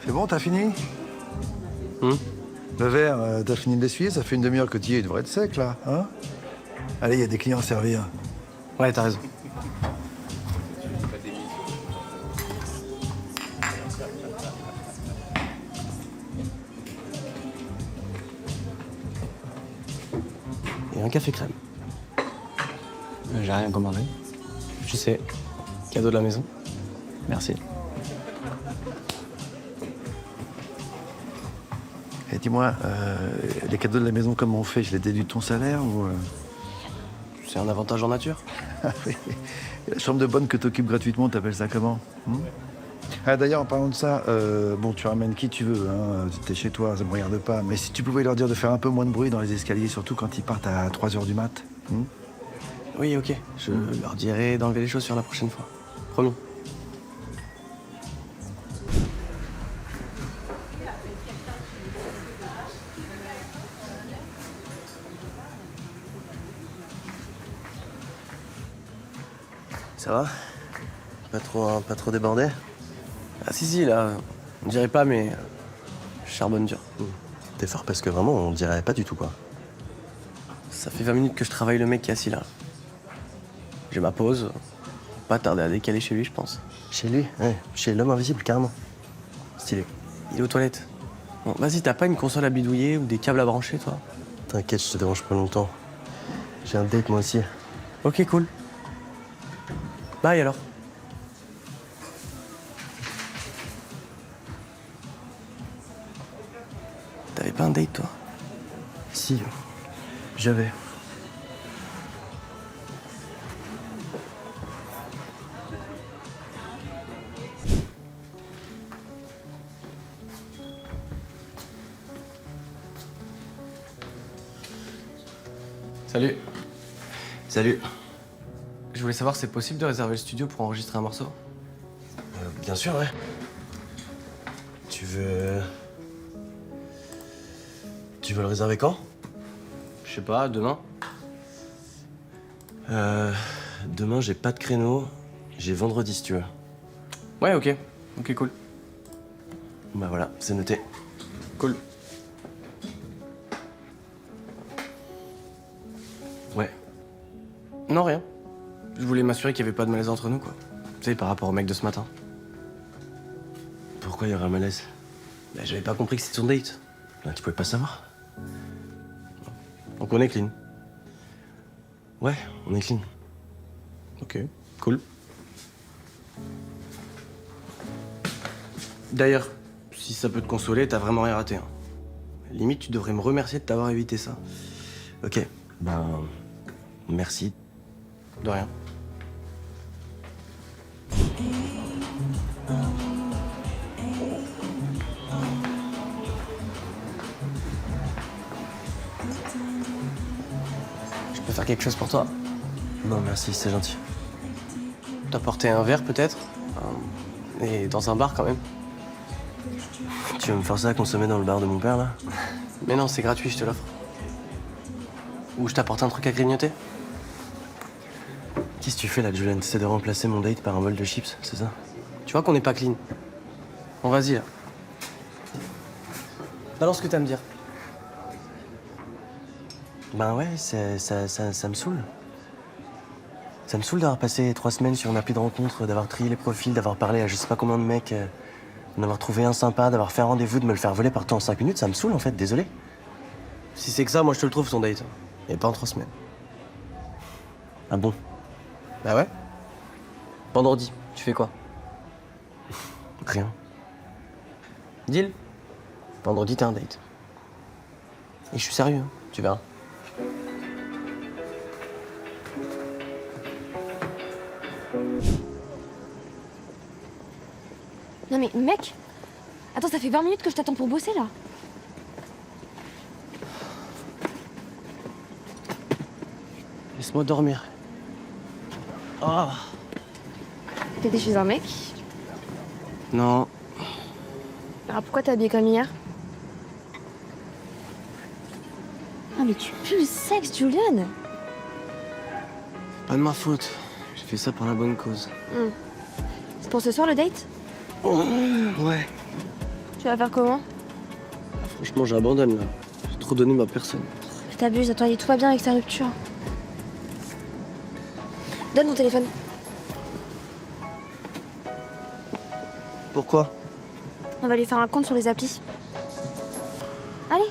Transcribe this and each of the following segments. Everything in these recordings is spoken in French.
C'est bon, t'as fini? Le verre, t'as fini de l'essuyer? Ça fait une demi-heure que tu y es, il devrait être sec, là, hein? Allez, il y a des clients à servir. Ouais, t'as raison. Et un café crème. J'ai rien commandé. Tu sais, cadeau de la maison. Merci. Et dis-moi, les cadeaux de la maison, comment on fait? Je les déduis de ton salaire ou... C'est un avantage en nature. Ah oui. Et la chambre de bonne que t'occupes gratuitement, t'appelles ça comment? Ah d'ailleurs, en parlant de ça, bon, tu ramènes qui tu veux, hein, t'es chez toi, ça me regarde pas. Mais si tu pouvais leur dire de faire un peu moins de bruit dans les escaliers, surtout quand ils partent à 3h du mat. Oui, ok. Je leur dirai d'enlever les chaussures la prochaine fois. Promis. Ça va? Pas trop débordé? Ah si, là, on dirait pas, mais je charbonne dur. T'es fort parce que vraiment, on dirait pas du tout, quoi. Ça fait 20 minutes que je travaille le mec qui est assis là. J'ai ma pause. Pas tarder à décaler chez lui, je pense. Chez lui? Ouais, chez l'homme invisible, carrément. Stylé. Il est aux toilettes. Bon, vas-y, t'as pas une console à bidouiller ou des câbles à brancher, toi? T'inquiète, je te dérange pas longtemps. J'ai un date, moi aussi. Ok, cool. Bye alors. T'avais pas un date, toi? Si, j'avais. Salut. Salut. Je voulais savoir si c'est possible de réserver le studio pour enregistrer un morceau? Bien sûr, ouais. Tu veux le réserver quand? Je sais pas, demain? Demain, j'ai pas de créneau. J'ai vendredi, si tu veux. Ouais, ok. Ok, cool. Bah voilà, c'est noté. Cool. Ouais. Non, rien. Je voulais m'assurer qu'il y avait pas de malaise entre nous, quoi. Tu sais, par rapport au mec de ce matin. Pourquoi il y aurait un malaise? Bah, j'avais pas compris que c'était son date. Bah, tu pouvais pas savoir. Donc on est clean. Ouais, on est clean. Ok, cool. D'ailleurs, si ça peut te consoler, t'as vraiment rien raté. Hein. Limite, tu devrais me remercier de t'avoir évité ça. Ok, ben... Merci. De rien. Je peux faire quelque chose pour toi? Non, merci, c'est gentil. T'apporter un verre, peut-être? Et dans un bar, quand même. Tu veux me forcer à consommer dans le bar de mon père, là? Mais non, c'est gratuit, je te l'offre. Ou je t'apporte un truc à grignoter? Qu'est-ce que tu fais, là, Julian? T'essaies de remplacer mon date par un bol de chips, c'est ça? Tu vois qu'on n'est pas clean. Bon, vas-y, là. Balance ce que t'as à me dire. Ben ouais, ça me saoule. Ça me saoule d'avoir passé 3 semaines sur une appli de rencontre, d'avoir trié les profils, d'avoir parlé à je sais pas combien de mecs, d'en avoir trouvé un sympa, d'avoir fait un rendez-vous, de me le faire voler par temps en 5 minutes. Ça me saoule, en fait, désolé. Si c'est que ça, moi je te le trouve, son date. Et pas en 3 semaines. Ah bon? Bah ouais. Vendredi, tu fais quoi? Rien. Deal? Vendredi, t'as un date. Et je suis sérieux, hein, tu verras. Non mais mec, attends, ça fait 20 minutes que je t'attends pour bosser là. Laisse-moi dormir. Oh. T'étais chez un mec? Non. Alors pourquoi t'es habillé comme hier? Ah mais tu pues le sexe, Julian. Pas de ma faute. J'ai fait ça pour la bonne cause. C'est pour ce soir le date? Ouais. Tu vas faire comment? Franchement, j'abandonne là. J'ai trop donné ma personne. Mais t'abuses, attends, tout va bien avec sa rupture. Donne ton téléphone. Pourquoi? On va lui faire un compte sur les applis. Allez.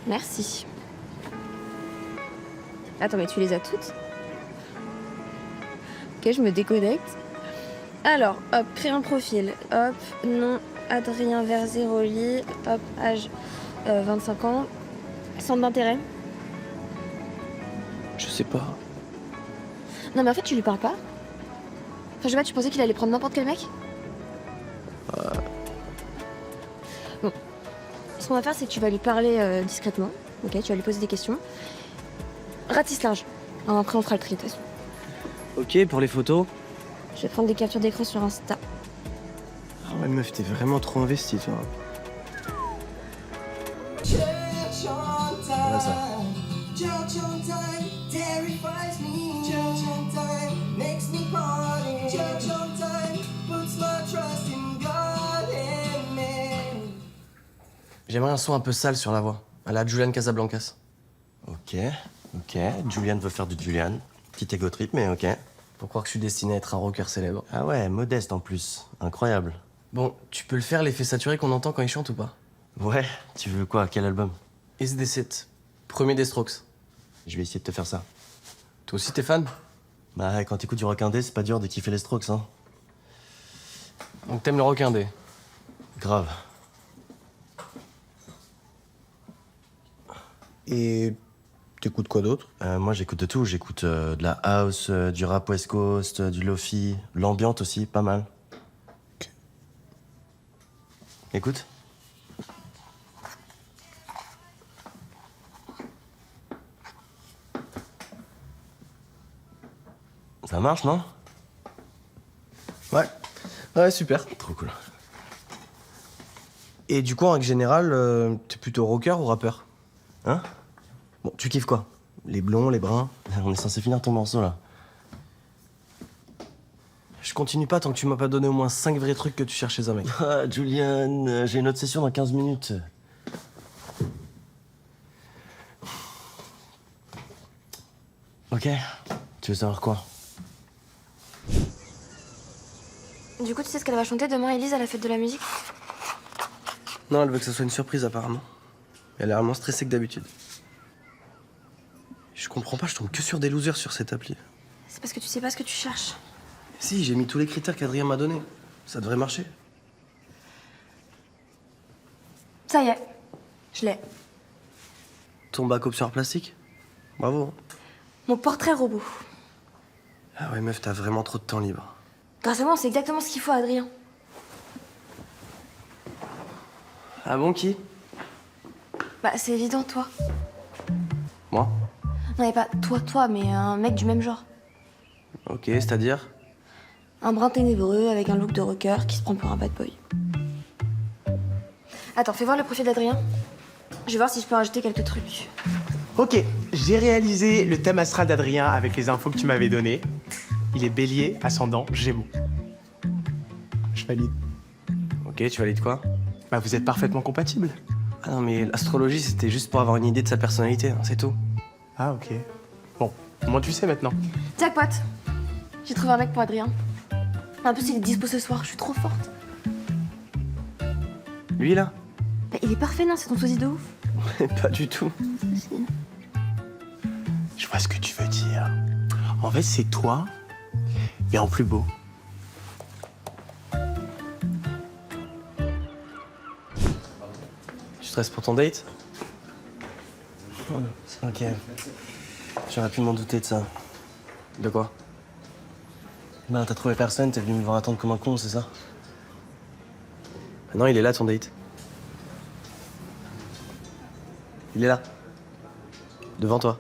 Merci. Attends, mais tu les as toutes? Ok, je me déconnecte. Alors, hop, créer un profil. Hop, nom, Adrien Verzeroli. Hop, âge 25 ans. Centre d'intérêt. Je sais pas. Non, mais en fait, tu lui parles pas? Enfin, je sais pas, tu pensais qu'il allait prendre n'importe quel mec? Bon. Ce qu'on va faire, c'est que tu vas lui parler discrètement. Ok, tu vas lui poser des questions. Ratisse large. Alors après, on fera le tri de toute façon. Ok, pour les photos. Je vais prendre des captures d'écran sur Insta. Ah ouais, meuf, t'es vraiment trop investie, toi. Ouais, ça. J'aimerais un son un peu sale sur la voix. À la Julian Casablancas. Ok. Julian veut faire du Julian. Petit ego trip, mais ok. Pour croire que je suis destiné à être un rocker célèbre. Ah ouais, modeste en plus. Incroyable. Bon, tu peux le faire, l'effet saturé qu'on entend quand il chante ou pas? Ouais, tu veux quoi? Quel album? Is This It. Premier des Strokes. Je vais essayer de te faire ça. Toi aussi, t'es fan? Bah, quand t'écoutes du rock indé, c'est pas dur de kiffer les Strokes, hein. Donc t'aimes le rock indé? Grave. Et t'écoutes quoi d'autre? Moi, j'écoute de tout. J'écoute de la house, du rap West Coast, du lofi, l'ambiante aussi, pas mal. Ok. Écoute. Ça marche, non? Ouais. Ouais, super. Trop cool. Et du coup, en règle générale, t'es plutôt rocker ou rappeur? Hein? Bon, tu kiffes quoi? Les blonds, les bruns? On est censé finir ton morceau, là. Je continue pas tant que tu m'as pas donné au moins 5 vrais trucs que tu cherches chez un mec. Ah, Julian, j'ai une autre session dans 15 minutes. Ok. Tu veux savoir quoi? Du coup, tu sais ce qu'elle va chanter demain, Elise, à la fête de la musique? Non, elle veut que ça soit une surprise, apparemment. Elle est vraiment stressée que d'habitude. Je comprends pas, je tombe que sur des losers sur cette appli. C'est parce que tu sais pas ce que tu cherches. Si, j'ai mis tous les critères qu'Adrien m'a donnés. Ça devrait marcher. Ça y est, je l'ai. Ton backup sur plastique? Bravo. Mon portrait robot. Ah ouais, meuf, t'as vraiment trop de temps libre. Grâce à moi, c'est exactement ce qu'il faut à Adrien. Ah bon, qui? Bah, c'est évident, toi. Moi? Non, mais pas toi, mais un mec du même genre. Ok, c'est-à-dire? Un brun ténébreux avec un look de rocker qui se prend pour un bad boy. Attends, fais voir le profil d'Adrien. Je vais voir si je peux rajouter quelques trucs. Ok, j'ai réalisé le thème astral d'Adrien avec les infos que tu m'avais données. Il est bélier, ascendant, gémeaux. Je valide. Ok, tu valides quoi? Bah, vous êtes parfaitement compatibles. Ah non, mais l'astrologie, c'était juste pour avoir une idée de sa personnalité, hein, c'est tout. Ah, ok. Bon, au moins tu sais maintenant. Jackpot. J'ai trouvé un mec pour Adrien. En plus, il est dispo ce soir, je suis trop forte. Lui, là? Bah, il est parfait, non? C'est ton sosie de ouf. Pas du tout. Je vois ce que tu veux dire. En fait, c'est toi, mais en plus beau. Tu stresses pour ton date? Ok. J'aurais pu m'en douter de ça. De quoi? Ben, t'as trouvé personne, t'es venu me voir attendre comme un con, c'est ça? Ah non, il est là, ton date. Il est là. Devant toi.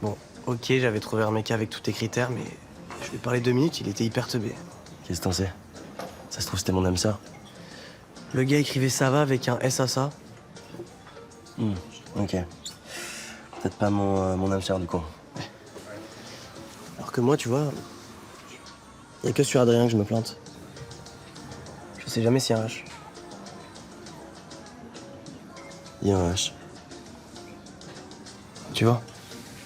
Bon, ok, j'avais trouvé un mec avec tous tes critères, mais je lui ai parlé 2 minutes, il était hyper teubé. Qu'est-ce que t'en sais? Ça se trouve, c'était mon âme sœur. Le gars écrivait ça va avec un S à ça. Ok. Peut-être pas mon âme sœur, du coup. Alors que moi, tu vois, y a que sur Adrien que je me plante. Je sais jamais s'il y a un H. Il y a un H. Tu vois,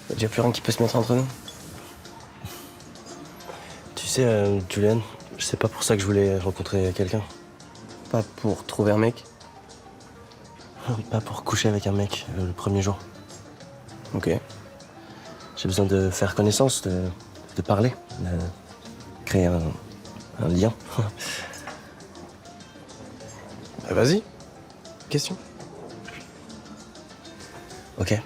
y a déjà plus rien qui peut se mettre entre nous. Tu sais, Julian, c'est pas pour ça que je voulais rencontrer quelqu'un. Pas pour trouver un mec. Pas pour coucher avec un mec le premier jour. Ok. J'ai besoin de faire connaissance, de parler, de créer un lien. Vas-y. Question. Ok.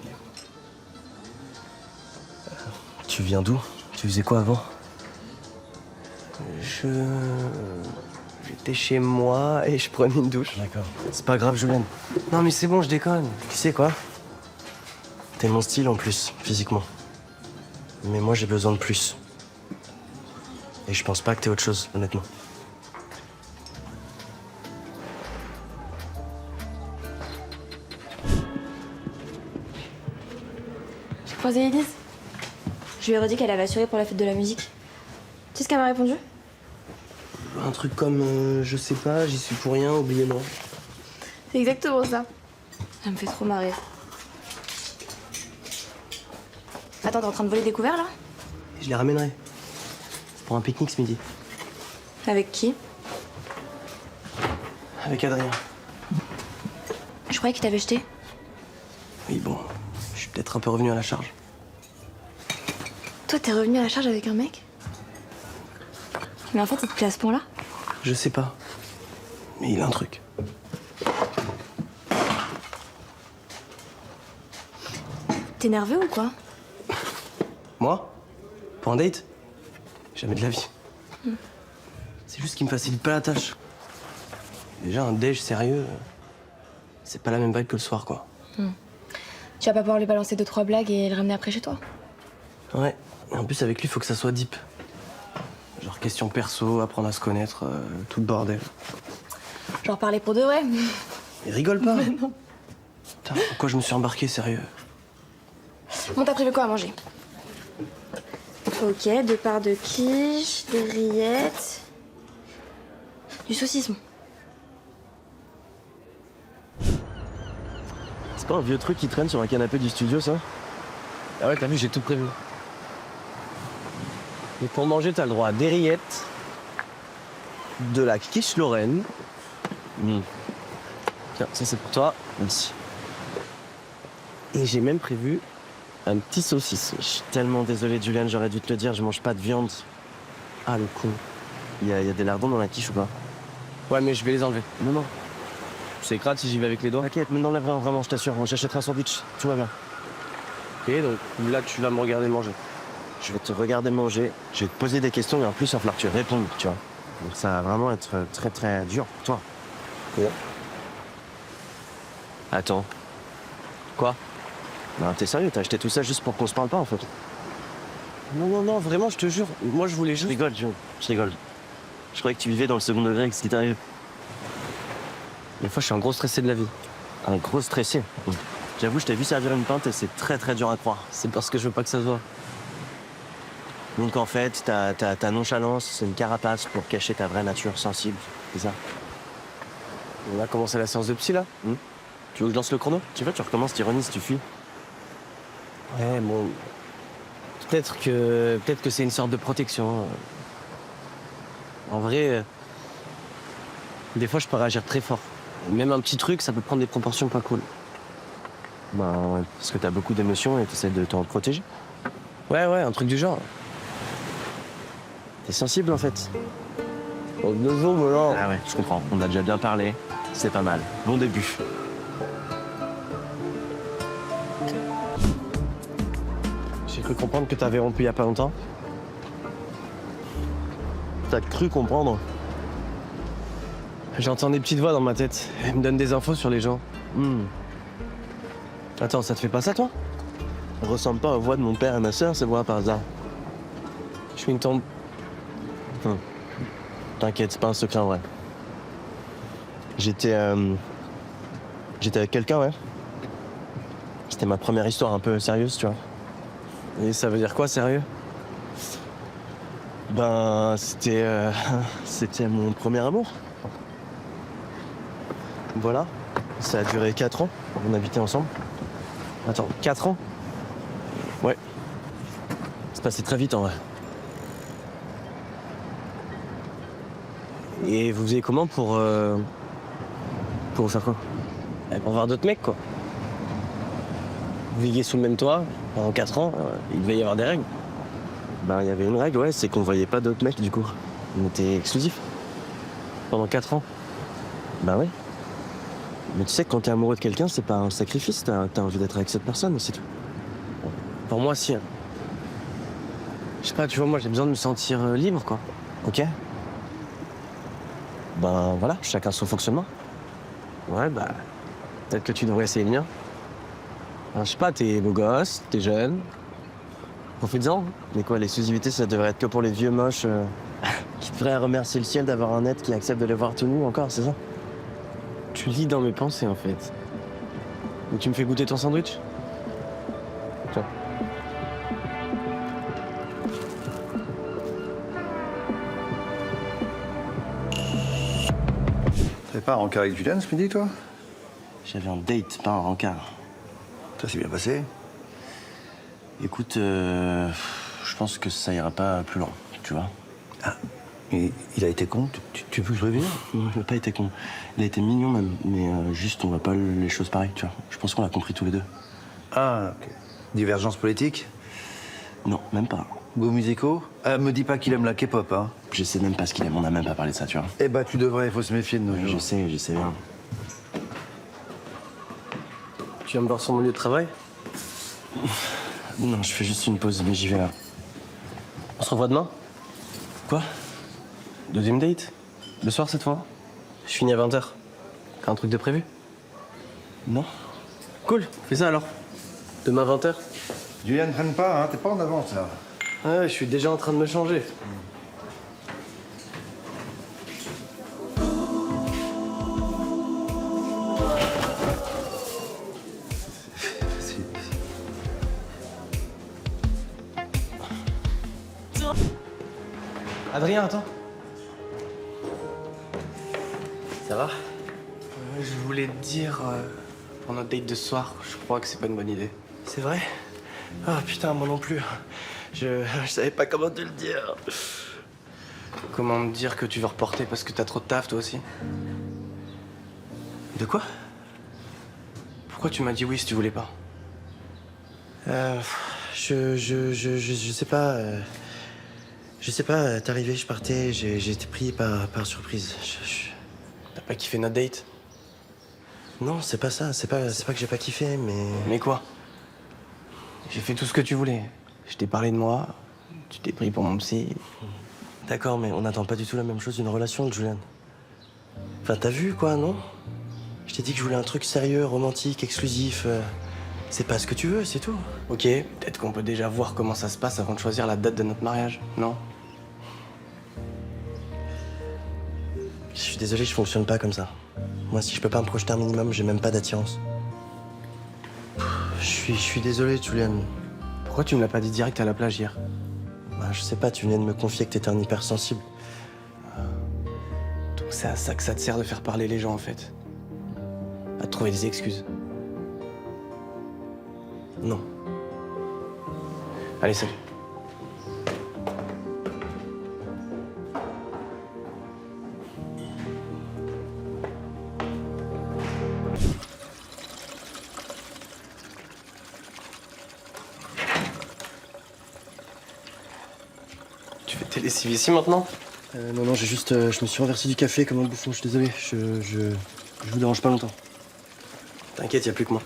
Tu viens d'où? Tu faisais quoi avant? J'étais chez moi et je prenais une douche. D'accord. C'est pas grave, Julienne. Non mais c'est bon, je déconne. Tu sais quoi? T'es mon style en plus, physiquement. Mais moi j'ai besoin de plus. Et je pense pas que t'es autre chose, honnêtement. J'ai croisé Elise. Je lui ai redit qu'elle avait assuré pour la fête de la musique. Tu sais ce qu'elle m'a répondu? Un truc comme je sais pas, j'y suis pour rien, oubliez-moi. C'est exactement ça. Ça me fait trop marrer. Attends, t'es en train de voler des couverts là? Je les ramènerai. C'est pour un pique-nique ce midi. Avec qui? Avec Adrien. Je croyais qu'il t'avait jeté. Oui, bon, je suis peut-être un peu revenu à la charge. Toi, t'es revenu à la charge avec un mec? Mais en fait, il te plaît à ce point-là? Je sais pas. Mais il a un truc. T'es nerveux ou quoi? Moi? Pour un date? Jamais de la vie. C'est juste qu'il me facilite pas la tâche. Déjà, un déj sérieux, c'est pas la même vibe que le soir, quoi. Tu vas pas pouvoir lui balancer 2-3 blagues et le ramener après chez toi? Ouais. Et en plus, avec lui, faut que ça soit deep. Genre question perso, apprendre à se connaître, tout le bordel. Genre parler pour de vrai. Mais rigole pas. Putain, pourquoi je me suis embarqué, sérieux? Bon, t'as prévu quoi à manger? Ok, 2 parts de quiche, des rillettes, du saucisson. C'est pas un vieux truc qui traîne sur un canapé du studio, ça? Ah ouais, t'as vu, j'ai tout prévu. Et pour manger, t'as le droit à des rillettes, de la quiche Lorraine. Tiens, ça c'est pour toi. Merci. Et j'ai même prévu un petit saucisson. Je suis tellement désolé, Julian, j'aurais dû te le dire, je mange pas de viande. Ah, le con. Il y a des lardons dans la quiche ou pas? Ouais, mais je vais les enlever. Non. C'est crade si j'y vais avec les doigts. T'inquiète, mais n'enlève rien, vraiment, je t'assure. J'achèterai un sandwich, tout va bien. Ok, donc là, tu vas me regarder manger. Je vais te regarder manger, je vais te poser des questions et en plus, il va falloir que tu répondes, tu vois. Donc ça va vraiment être très très dur pour toi. Ouais. Attends. Quoi? Ben, t'es sérieux, t'as acheté tout ça juste pour qu'on se parle pas, en fait? Non, vraiment, je te jure. Moi, je voulais Je juste... rigole, je rigole. Je croyais que tu vivais dans le second degré avec ce qui t'arrive. Des fois, je suis un gros stressé de la vie. Un gros stressé. J'avoue, je t'ai vu servir une pinte et c'est très très dur à croire. C'est parce que je veux pas que ça se voit. Donc en fait, ta nonchalance, c'est une carapace pour cacher ta vraie nature sensible, c'est ça? On a commencé la séance de psy, là. Tu veux que je lance le chrono? Tu vois, tu recommences, t'ironises, tu fuis. Ouais, bon... Peut-être que c'est une sorte de protection. En vrai... Des fois, je peux réagir très fort. Même un petit truc, ça peut prendre des proportions pas cool. Ben ouais, parce que t'as beaucoup d'émotions et t'essaies de t'en protéger. Ouais, un truc du genre. T'es sensible en fait. Oh, 2 jours, mais non. Ah ouais, je comprends. On a déjà bien parlé. C'est pas mal. Bon début. J'ai cru comprendre que t'avais rompu il y a pas longtemps. T'as cru comprendre? J'entends des petites voix dans ma tête. Elles me donnent des infos sur les gens. Attends, ça te fait pas ça, toi? Ressemble pas aux voix de mon père et ma sœur, ces voix par hasard. Je suis une tombe. T'inquiète, c'est pas un secret en vrai. J'étais avec quelqu'un, ouais. C'était ma première histoire un peu sérieuse, tu vois. Et ça veut dire quoi, sérieux? Ben, c'était mon premier amour. Voilà. Ça a duré 4 ans. On habitait ensemble. Attends, 4 ans? Ouais. C'est passé très vite en vrai. Et vous faisiez comment pour faire quoi? Pour voir d'autres mecs quoi. Vous viviez sous le même toit pendant 4 ans, il devait y avoir des règles. Ben, il y avait une règle, ouais, c'est qu'on voyait pas d'autres mecs du coup. On était exclusifs. Pendant 4 ans. Ben ouais. Mais tu sais que quand t'es amoureux de quelqu'un, c'est pas un sacrifice, t'as envie d'être avec cette personne et c'est tout. Pour moi si. Je sais pas, tu vois, moi j'ai besoin de me sentir libre quoi. Ok. Ben voilà, chacun son fonctionnement. Ouais bah. Peut-être que tu devrais essayer le mien. Enfin, je sais pas, t'es beau gosse, t'es jeune. Profites-en. Mais quoi, l'exclusivité, ça devrait être que pour les vieux moches qui devraient remercier le ciel d'avoir un être qui accepte de les voir tout nus encore, c'est ça? Tu lis dans mes pensées en fait. Ou tu me fais goûter ton sandwich? Tiens. T'avais pas un rencard avec Juliane ce midi, toi? J'avais un date, pas un rencard. Ça s'est bien passé. Écoute, je pense que ça ira pas plus loin, tu vois. Et il a été con, tu peux que je revienne? Non, il a pas été con. Il a été mignon même, mais juste on voit pas les choses pareilles, tu vois. Je pense qu'on l'a compris tous les deux. Ah, ok. Divergence politique? Non, même pas. Goûts musicaux? Me dis pas qu'il aime la K-pop, hein. Je sais même pas ce qu'il aime, on a même pas parlé de ça, tu vois. Eh bah, tu devrais, faut se méfier de nos Je jours. sais bien. Tu viens me voir sur mon lieu de travail? Non, je fais juste une pause, mais j'y vais là. On se revoit demain? Quoi? Deuxième date? Le soir cette fois? Je finis à 20h. T'as un truc de prévu? Non. Cool, fais ça alors. Demain 20h? Juliane, traîne pas, hein, t'es pas en avance, là. Ouais, je suis déjà en train de me changer. Adrien, attends. Ça va? Je voulais te dire, pour notre date de ce soir, je crois que c'est pas une bonne idée. C'est vrai? Ah putain, moi non plus. Je savais pas comment te le dire. Comment me dire que tu veux reporter parce que t'as trop de taf, toi aussi? De quoi? Pourquoi tu m'as dit oui si tu voulais pas? Je sais pas. Je sais pas, t'es arrivé, je partais, j'ai été pris par surprise. T'as pas kiffé notre date? Non, c'est pas ça, c'est pas que j'ai pas kiffé, mais. Mais quoi? J'ai fait tout ce que tu voulais. Je t'ai parlé de moi, tu t'es pris pour mon psy. D'accord, mais on n'attend pas du tout la même chose d'une relation, Julian. Enfin, t'as vu, quoi, non? Je t'ai dit que je voulais un truc sérieux, romantique, exclusif. C'est pas ce que tu veux, c'est tout. Ok, peut-être qu'on peut déjà voir comment ça se passe avant de choisir la date de notre mariage, non? Je suis désolé, je fonctionne pas comme ça. Moi, si je peux pas me projeter un minimum, j'ai même pas d'attirance. Je suis désolé, Julian. Pourquoi tu me l'as pas dit direct à la plage hier? Bah, je sais pas, tu viens de me confier que t'étais un hypersensible. Donc c'est à ça que ça te sert de faire parler les gens en fait. À te trouver des excuses. Non. Allez, salut. Tu fais tes lessives ici maintenant? Non, j'ai juste. Je me suis renversé du café comme un bouffon, je suis désolé. Je vous dérange pas longtemps. T'inquiète, y a plus que moi.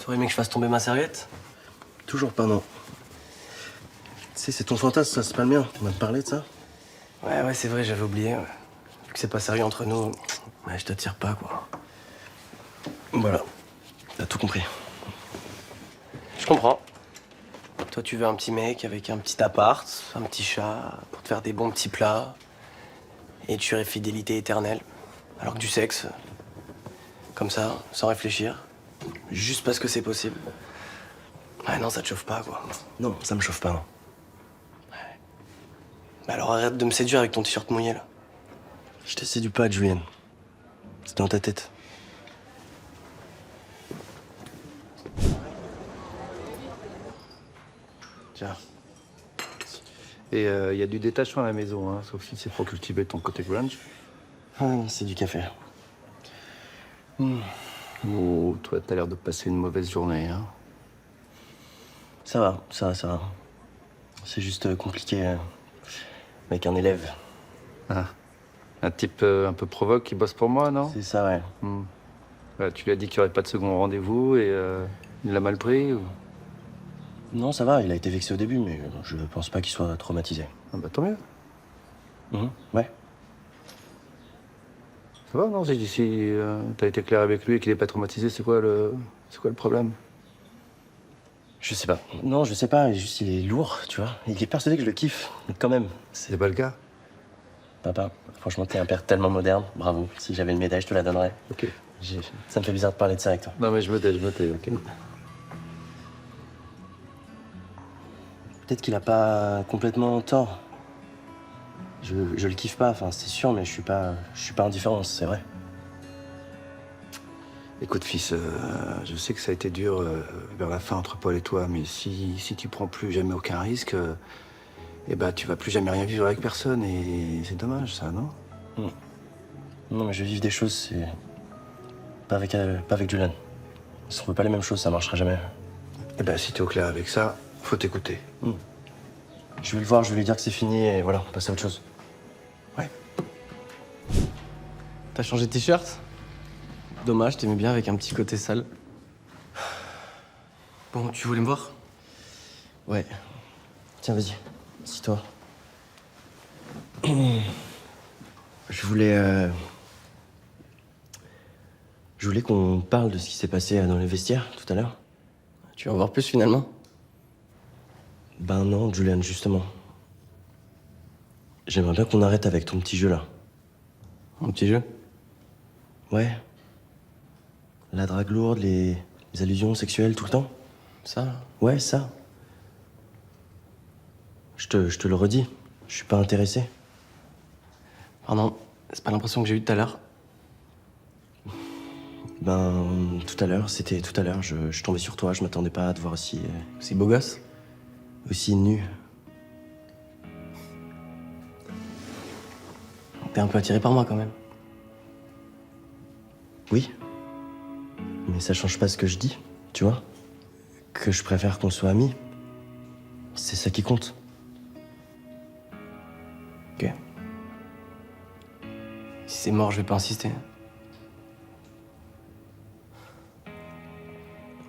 T'aurais aimé que je fasse tomber ma serviette? Toujours pas, non. Tu sais, c'est ton fantasme, ça, c'est pas le mien. On va te parler de ça? Ouais, c'est vrai, j'avais oublié. Ouais. Vu que c'est pas sérieux entre nous, ouais, je t'attire pas, quoi. Voilà. T'as tout compris. Je comprends. Toi, tu veux un petit mec avec un petit appart, un petit chat, pour te faire des bons petits plats. Et tu aurais fidélité éternelle. Alors que du sexe, comme ça, sans réfléchir, juste parce que c'est possible. Ouais, non, ça te chauffe pas, quoi. Non, ça me chauffe pas, non. Ouais. Mais alors arrête de me séduire avec ton t-shirt mouillé, là. Je te séduis pas, Julienne. C'est dans ta tête. Tiens. Et il y a du détachement à la maison, hein, sauf si c'est pour cultiver ton côté grunge. Ah, c'est du café. Oh, toi, t'as l'air de passer une mauvaise journée, hein. Ça va, ça va. C'est juste compliqué avec un élève. Ah. Un type un peu provoque qui bosse pour moi, non? C'est ça, ouais. Ouais, tu lui as dit qu'il n'y aurait pas de second rendez-vous et il l'a mal pris ou... Non, ça va, il a été vexé au début, mais je pense pas qu'il soit traumatisé. Ah bah tant mieux. Ouais. Ça va, non? J'ai dit si t'as été clair avec lui et qu'il n'est pas traumatisé, c'est quoi le problème? Je sais pas. Non, je sais pas, juste il est lourd, tu vois. Il est persuadé que je le kiffe, mais quand même. C'est pas le cas. Papa, franchement, t'es un père tellement moderne. Bravo. Si j'avais une médaille, je te la donnerais. Ok. Ça me fait bizarre de parler de ça avec toi. Non mais je me tais, ok. Peut-être qu'il a pas complètement tort. Je le kiffe pas, enfin, c'est sûr, mais je suis pas indifférent, c'est vrai. Écoute fils, je sais que ça a été dur vers la fin entre Paul et toi, mais si tu prends plus jamais aucun risque, eh ben tu vas plus jamais rien vivre avec personne et c'est dommage ça, non? Non, mais je vais vivre des choses, c'est... Pas avec Julian. Si on veut pas les mêmes choses, ça marchera jamais. Eh ben si t'es au clair avec ça, faut t'écouter. Je vais le voir, je vais lui dire que c'est fini et voilà, on passe à autre chose. Ouais. T'as changé de t-shirt? Dommage, t'aimais bien avec un petit côté sale. Bon, tu voulais me voir? Ouais. Tiens, vas-y, assis-toi. Je voulais qu'on parle de ce qui s'est passé dans les vestiaires tout à l'heure. Tu veux en voir plus finalement? Ben non, Julian, justement. J'aimerais bien qu'on arrête avec ton petit jeu là. Un petit jeu? Ouais. La drague lourde, les allusions sexuelles tout le temps. Ça? Ouais, ça. Je te le redis, je suis pas intéressé. Pardon, c'est pas l'impression que j'ai eue tout à l'heure. Ben, tout à l'heure, c'était tout à l'heure, je tombais sur toi, je m'attendais pas à te voir aussi Beau gosse? nu. T'es un peu attiré par moi quand même. Oui. Mais ça change pas ce que je dis, tu vois. Que je préfère qu'on soit amis. C'est ça qui compte. Ok. Si c'est mort, je vais pas insister.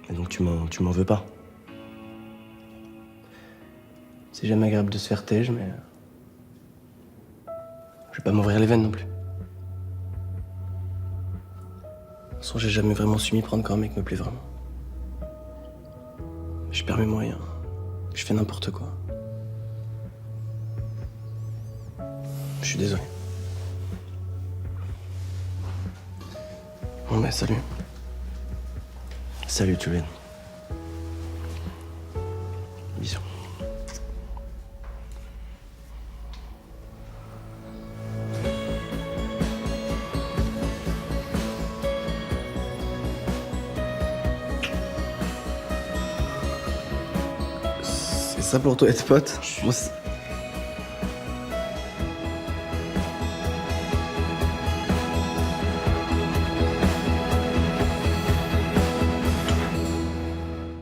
Et donc tu m'en veux pas. C'est jamais agréable de se faire têche, mais... Je vais pas m'ouvrir les veines non plus. De toute façon, j'ai jamais vraiment su m'y prendre quand un mec me plaît vraiment. Je perds mes moyens. Je fais n'importe quoi. Je suis désolé. Bon, bah, salut. Salut, Julian. Bisous. C'est ça pour toi être pote? Moi,